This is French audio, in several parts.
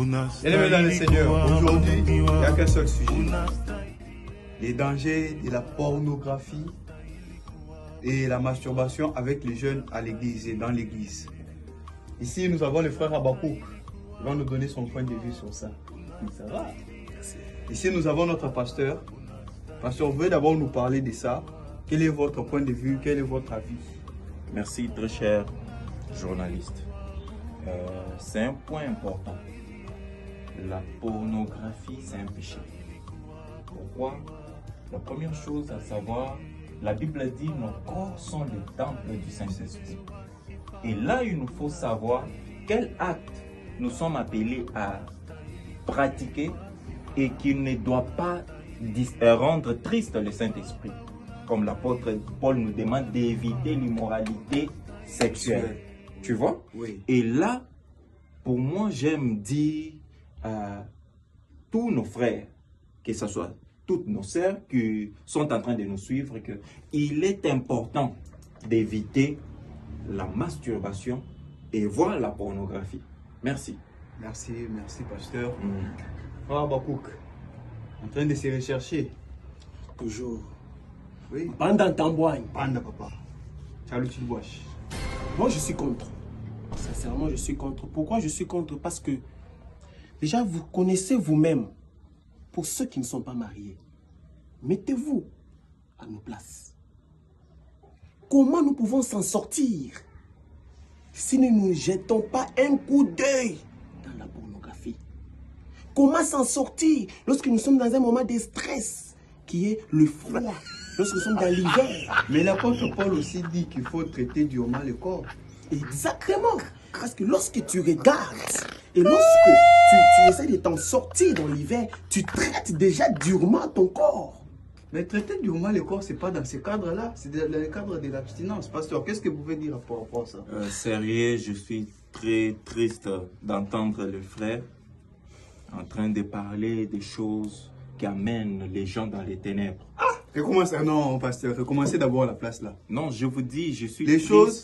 Bien-aimés dans le Seigneur, aujourd'hui, il n'y a qu'un seul sujet. Les dangers de la pornographie et la masturbation avec les jeunes à l'église et dans l'église. Ici, nous avons le frère Habakkuk. Il va nous donner son point de vue sur ça. Ça va? Ici, nous avons notre pasteur. Pasteur, vous pouvez d'abord nous parler de ça. Quel est votre point de vue? Quel est votre avis? Merci, très cher journaliste. C'est un point important. La pornographie, c'est un péché. Pourquoi? La première chose à savoir, la Bible dit nos corps sont les temples du Saint-Esprit. Et là, il nous faut savoir quel acte nous sommes appelés à pratiquer et qui ne doit pas rendre triste le Saint-Esprit. Comme l'apôtre Paul nous demande d'éviter l'immoralité sexuelle. Tu vois? Oui. Et là, pour moi, j'aime dire à tous nos frères, que ce soit toutes nos sœurs qui sont en train de nous suivre, qu'il est important d'éviter la masturbation et voir la pornographie. Merci. Merci, pasteur. Frère Habakkuk, en train de se rechercher. Toujours. Oui. Pendant Tambouagne. Panda, papa. Ciao, Chilwash. Moi, je suis contre. Sincèrement, je suis contre. Pourquoi je suis contre? Parce que, déjà, vous connaissez vous-même, pour ceux qui ne sont pas mariés, mettez-vous à nos places. Comment nous pouvons s'en sortir si nous ne jetons pas un coup d'œil dans la pornographie? Comment s'en sortir lorsque nous sommes dans un moment de stress qui est le froid, lorsque nous sommes dans l'hiver? Mais l'apôtre Paul aussi dit qu'il faut traiter durement le corps. Exactement. Parce que lorsque tu regardes et lorsque tu essaies de t'en sortir dans l'hiver, tu traites déjà durement ton corps. Mais traiter durement le corps, ce n'est pas dans ce cadre-là. C'est dans le cadre de l'abstinence. Pasteur, qu'est-ce que vous pouvez dire par rapport à ça? Sérieux, je suis très triste d'entendre le frère en train de parler des choses qui amènent les gens dans les ténèbres. Recommencez, non, pasteur, recommencez d'abord la place là. Non, je vous dis, je suis Les choses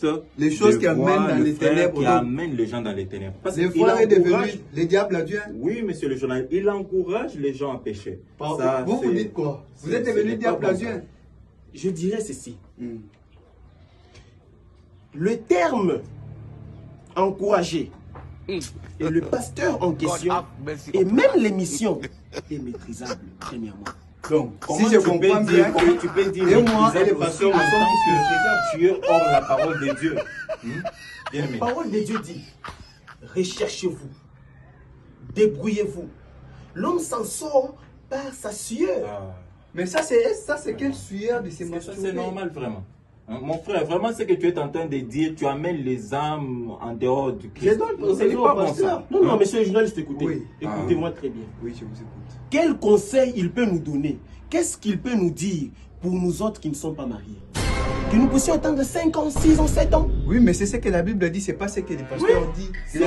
qui amènent dans les ténèbres. Qui amènent les gens dans les ténèbres. Parce le frère est devenu le diable à Dieu. Oui, monsieur le journaliste, il encourage les gens à pécher. Ça, vous dites quoi? Vous êtes devenu diable à Dieu? Je dirais ceci. Le terme encourager et le pasteur en question et même l'émission est maîtrisable, premièrement. Donc, si je comprends bien, tu peux dire et moi et les pasteurs, nous sommes tu es hors la parole de Dieu. La parole de Dieu dit, recherchez-vous, débrouillez-vous. L'homme s'en sort par sa sueur. Mais ça, c'est quelle sueur de ces masturber? C'est normal, vraiment. Mon frère, vraiment, ce que tu es en train de dire, tu amènes les âmes en dehors du Christ. Ce n'est pas bon ça. Non, monsieur le journaliste, écoutez. Oui. Écoutez-moi très bien. Oui, je vous écoute. Quel conseil il peut nous donner? Qu'est-ce qu'il peut nous dire pour nous autres qui ne sommes pas mariés? Que nous puissions attendre 5 ans, 6 ans, 7 ans? Oui, mais c'est ce que la Bible dit, c'est pas ce que les pasteurs disent.